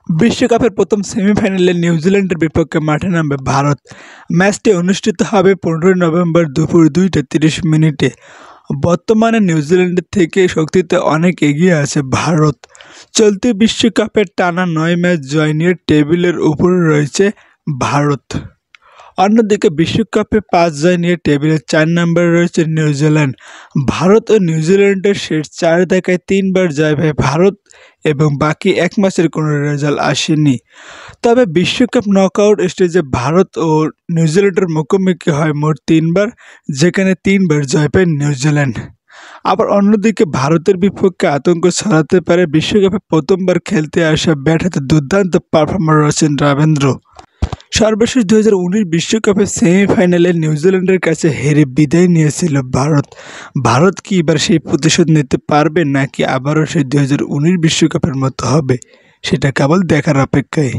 বিশ্বকাপের প্রথম সেমিফাইনালে নিউজিল্যান্ডের বিপক্ষে মাঠে নামবে ভারত। ম্যাচটি অনুষ্ঠিত হবে 15 নভেম্বর দুপুর 2টা 30 মিনিটে। বর্তমানে নিউজিল্যান্ডের থেকে শক্তিতে অনেক এগিয়ে আছে ভারত। চলতি বিশ্বকাপের টানা 9 ম্যাচ জয় নিয়ে টেবিলের উপরে রয়েছে ভারত। অন্যদিকে বিশ্বকাপে 5 জয় নিয়ে টেবিলের 4 নম্বরে রয়েছে নিউজিল্যান্ড। ভারত ও নিউজিল্যান্ডের শেষ 4 দেখায় 3বার জয় পায় ভারত এবং বাকি 1 ম্যাচের কোনো রেজাল্ট আসেনি। তবে বিশ্বকাপ নকআউট স্টেজে ভারত ও নিউজিল্যান্ডের মুখোমুখি হয় মোট 3বার, যেখানে 3বার জয় পায় নিউজিল্যান্ড। আবার অন্যদিকে ভারতের বিপক্ষে আতঙ্ক ছড়াতে পারে বিশ্বকাপে প্রথমবার খেলতে আসা ব্যাট হাতে দুর্দান্ত পারফর্মার রয়েছেন রবীন্দ্র। সর্বশেষ 2019 বিশ্বকাপের সেমিফাইনালে নিউজিল্যান্ডের কাছে হেরে বিদায় নিয়েছিল ভারত। ভারত কি এবার সেই প্রতিশোধ নিতে পারবে, নাকি আবারও সেই 2019 বিশ্বকাপের মতো হবে, সেটা কেবল দেখার অপেক্ষায়।